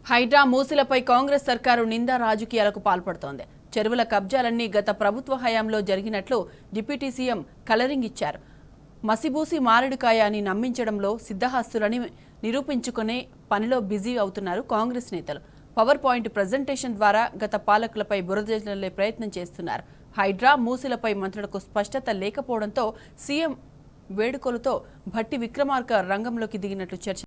హైడ్రా మూసిలపై కాంగ్రెస్ సర్కారు నిందా రాజకీయాలకు పాల్పడుతోంది. చెరువుల కబ్జాలన్నీ గత ప్రభుత్వ హయాంలో జరిగినట్లు డిప్యూటీ సీఎం కలరింగ్ ఇచ్చారు. మసిబూసి మారేడుకాయ అని నమ్మించడంలో సిద్ధహస్తులని నిరూపించుకునే పనిలో బిజీ అవుతున్నారు కాంగ్రెస్ నేతలు. పవర్ పాయింట్ ప్రజెంటేషన్ ద్వారా గత పాలకులపై బురద జల్లే ప్రయత్నం చేస్తున్నారు. హైడ్రా మూసిలపై మంత్రులకు స్పష్టత లేకపోవడంతో సీఎం వేడుకలతో భట్టి విక్రమార్క రంగంలోకి దిగినట్లు చర్చ.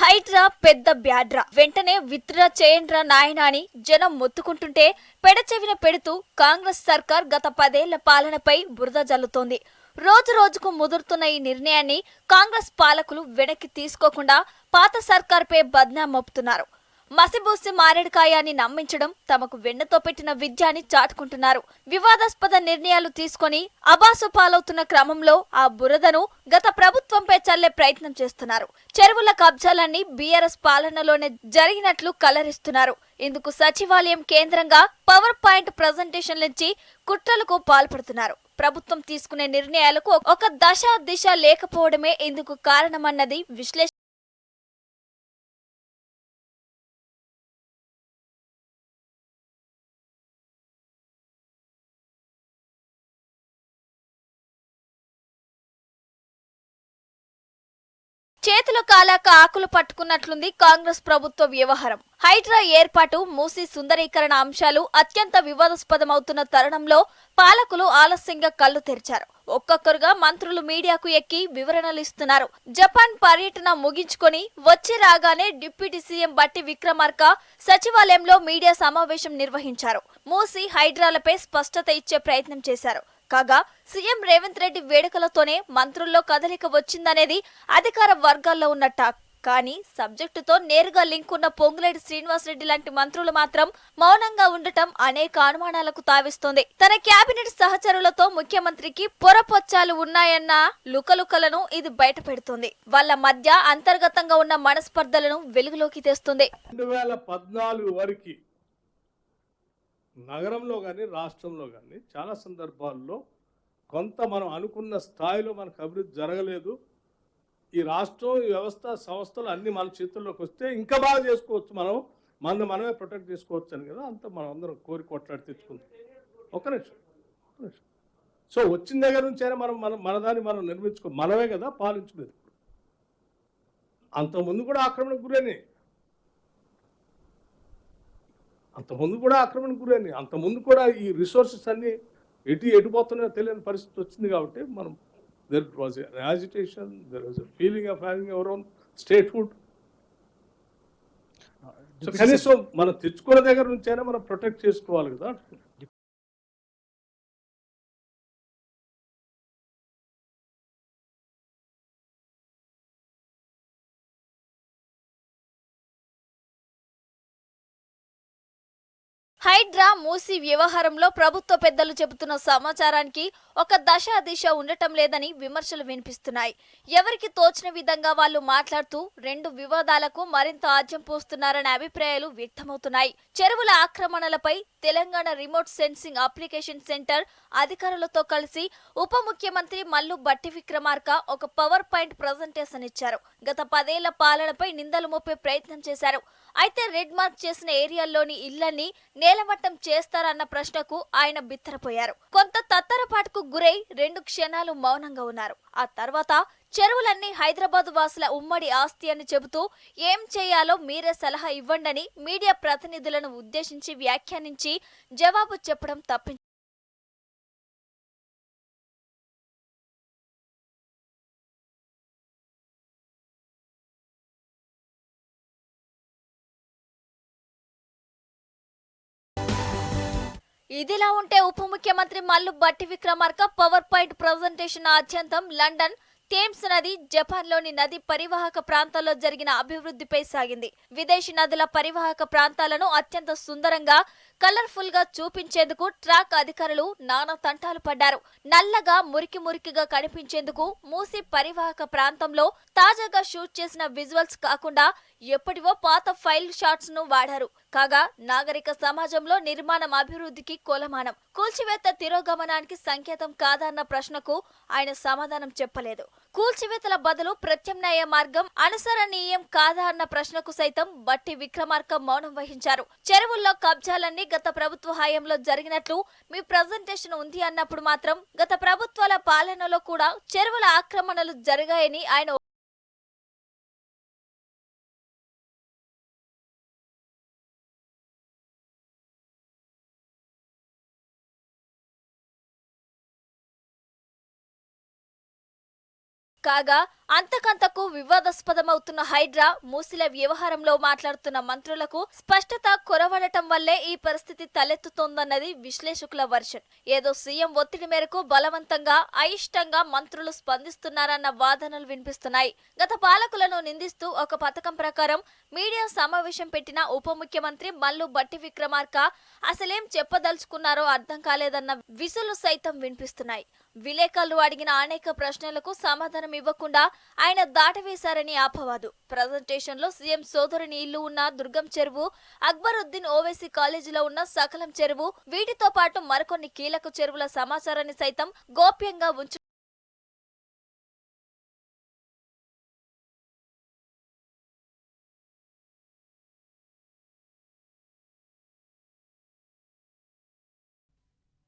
హైడ్రా పెద్ద బ్యాడ్రా, వెంటనే విత్డ్రా చేయండ్రా నాయనా అని జనం మొత్తుకుంటుంటే పెడచెవిన పెడుతూ కాంగ్రెస్ సర్కార్ గత 10 ఏళ్ల పాలనపై బురద జల్లుతోంది. రోజు రోజుకు ముదురుతున్న ఈ నిర్ణయాన్ని కాంగ్రెస్ పాలకులు వెనక్కి తీసుకోకుండా పాత సర్కార్పై బద్నాం మోపుతున్నారు. మసిబూసి మారేడుకాయ అని నమ్మించడం, తమకు వెన్నతో పెట్టిన విద్యాన్ని చాటుకుంటున్నారు. వివాదాస్పద నిర్ణయాలు తీసుకొని అబాసు పాలవుతున్న క్రమంలో ఆ బురదను గత ప్రభుత్వంపై చల్లే ప్రయత్నం చేస్తున్నారు. చెరువుల కబ్జాలన్నీ బీఆర్ఎస్ పాలనలోనే జరిగినట్లు కలరిస్తున్నారు. ఇందుకు సచివాలయం కేంద్రంగా పవర్ పాయింట్ ప్రజెంటేషన్లించి కుట్రలకు పాల్పడుతున్నారు. ప్రభుత్వం తీసుకునే నిర్ణయాలకు ఒక దశ దిశ లేకపోవడమే ఇందుకు కారణమన్నది విశ్లేషణ. చేతులు కాలాక ఆకులు పట్టుకున్నట్లుంది కాంగ్రెస్ ప్రభుత్వ వ్యవహారం. హైడ్రా ఏర్పాటు, మూసీ సుందరీకరణ అంశాలు అత్యంత వివాదాస్పదమవుతున్న తరుణంలో పాలకులు ఆలస్యంగా కళ్లు తెరిచారు. ఒక్కొక్కరుగా మంత్రులు మీడియాకు ఎక్కి వివరణలు ఇస్తున్నారు. జపాన్ పర్యటన ముగించుకొని వచ్చి రాగానే డిప్యూటీ సీఎం భట్టి విక్రమార్క సచివాలయంలో మీడియా సమావేశం నిర్వహించారు. మూసీ హైడ్రాలపై స్పష్టత ఇచ్చే ప్రయత్నం చేశారు. కాగా సీఎం రేవంత్ రెడ్డి వేడుకలతోనే మంత్రుల్లో కదలిక వచ్చిందనేది అధికార వర్గాల్లో ఉన్న టాక్. కానీ సబ్జెక్టుతో నేరుగా లింక్ ఉన్న పొంగులేటి శ్రీనివాసరెడ్డి లాంటి మంత్రులు మాత్రం మౌనంగా ఉండటం అనేక అనుమానాలకు తావిస్తోంది. తన కేబినెట్ సహచరులతో ముఖ్యమంత్రికి పొరపొచ్చాలు ఉన్నాయన్న లుకలుకలను ఇది బయట పెడుతుంది. వాళ్ళ మధ్య అంతర్గతంగా ఉన్న మనస్పర్ధలను వెలుగులోకి తెస్తుంది. 2014 వరకు నగరంలో కానీ రాష్ట్రంలో కానీ చాలా సందర్భాల్లో కొంత మనం అనుకున్న స్థాయిలో మనకు అభివృద్ధి జరగలేదు. ఈ రాష్ట్రం, ఈ వ్యవస్థ, సంస్థలు అన్నీ మన చేతుల్లోకి వస్తే ఇంకా బాగా చేసుకోవచ్చు, మనమే ప్రొటెక్ట్ చేసుకోవచ్చు అని కదా అంత మనం అందరం కోరి కొట్లాడి తెచ్చుకుందాం. ఒక నిమిషం. సో వచ్చిన దగ్గర నుంచి అయినా మనదాన్ని మనం నిర్మించుకో, మనమే కదా పాలించుకునేది. అంతకుముందు కూడా ఆక్రమణకు గురైనాయి, అంతకుముందు కూడా ఈ రిసోర్సెస్ అన్నీ ఎటుపోతున్నాయో తెలియని పరిస్థితి వచ్చింది. కాబట్టి మనం there was an agitation, there was a feeling of having our own statehood. So కనీసం మనం తెచ్చుకునే దగ్గర నుంచి అయినా మనం ప్రొటెక్ట్ చేసుకోవాలి కదా. హైడ్రా మూసీ వ్యవహారంలో ప్రభుత్వ పెద్దలు చెబుతున్న సమాచారానికి ఒక దశ దిశ ఉండటం లేదని విమర్శలు వినిపిస్తున్నాయి. ఎవరికి తోచిన విధంగా వాళ్ళు మాట్లాడుతూ రెండు వివాదాలకు మరింత ఆజ్యం పోస్తున్నారనే అభిప్రాయాలు వ్యక్తమవుతున్నాయి. చెరువుల ఆక్రమణలపై Telangana remote sensing application centre అధికారులతో కలిసి ఉప ముఖ్యమంత్రి మల్లు భట్టి విక్రమార్క ఒక పవర్ పాయింట్ ప్రజెంటేషన్ ఇచ్చారు. గత 10 ఏళ్ల పాలనపై నిందలు మోపే ప్రయత్నం చేశారు. అయితే రెడ్ మార్క్ చేసిన ఏరియాల్లోని ఇళ్లన్నీ నేలమట్టం చేస్తారన్న ప్రశ్నకు ఆయన బిత్తరపోయారు. కొంత తత్తరపాటుకు గురై 2 క్షణాలు మౌనంగా ఉన్నారు. ఆ తర్వాత చెరువులన్నీ హైదరాబాద్ వాసుల ఉమ్మడి ఆస్తి అని చెబుతూ ఏం చేయాలో మీరే సలహా ఇవ్వండని మీడియా ప్రతినిధులను ఉద్దేశించి వ్యాఖ్యానించి జవాబు చెప్పడం తప్పించారు. ఇదిలా ఉంటే ఉప ముఖ్యమంత్రి Mallu Bhatti Vikramarka power point presentation ఆద్యంతం లండన్, థేమ్స్ నది, జపాన్లోని నది పరివాహక ప్రాంతాల్లో జరిగిన అభివృద్ధిపై సాగింది. విదేశీ నదుల పరివాహక ప్రాంతాలను అత్యంత సుందరంగా, కలర్ఫుల్ గా చూపించేందుకు ట్రాక్ అధికారులు నానా తంటాలు పడ్డారు. నల్లగా మురికిగా కనిపించేందుకు మూసీ పరివాహక ప్రాంతంలో తాజాగా షూట్ చేసిన విజువల్స్ కాకుండా ఎప్పటివో పాత ఫైల్ షాట్స్ ను వాడారు. కాగా నాగరిక సమాజంలో నిర్మాణం అభివృద్ధికి కొలమానం, కూల్చివేత తిరోగమనానికి సంకేతం కాదన్న ప్రశ్నకు ఆయన సమాధానం చెప్పలేదు. కూల్చివేతల బదులు ప్రత్యామ్నాయ మార్గం అనుసరణీయం కాదా అన్న ప్రశ్నకు సైతం బట్టి విక్రమార్క మౌనం వహించారు. చెరువుల్లో కబ్జాలన్నీ గత ప్రభుత్వ హయాంలో జరిగినట్లు మీ ప్రజెంటేషన్ ఉంది అన్నప్పుడు మాత్రం గత ప్రభుత్వాల పాలనలో కూడా చెరువుల ఆక్రమణలు జరిగాయని ఆయన కాగా అంతకంతకు వివాదాస్పదమవుతున్న హైడ్రా మూసిల వ్యవహారంలో మాట్లాడుతున్న మంత్రులకు స్పష్టత కొరవడటం వల్లే ఈ పరిస్థితి తలెత్తుతోందన్నది విశ్లేషకుల వర్షన్. ఏదో సీఎం ఒత్తిడి మేరకు బలవంతంగా అయిష్టంగా మంత్రులు స్పందిస్తున్నారన్న వాదనలు వినిపిస్తున్నాయి. గత పాలకులను నిందిస్తూ ఒక పథకం ప్రకారం మీడియా సమావేశం పెట్టిన ఉప ముఖ్యమంత్రి మల్లు బట్టి విక్రమార్క అసలేం చెప్పదలుచుకున్నారో అర్థం కాలేదన్న విసులు సైతం వినిపిస్తున్నాయి. విలేకరులు అడిగిన అనేక ప్రశ్నలకు సమాధానం ఇవ్వకుండా ఆయన దాటవేశారని ఆపవాదు. ప్రజెంటేషన్ లో సీఎం సోదరుని ఇల్లు ఉన్న దుర్గం చెరువు, అక్బరుద్దీన్ ఓవైసీ కాలేజీలో ఉన్న సకలం చెరువు, వీటితో పాటు మరికొన్ని కీలక చెరువుల సమాచారాన్ని సైతం గోప్యంగా ఉంచడం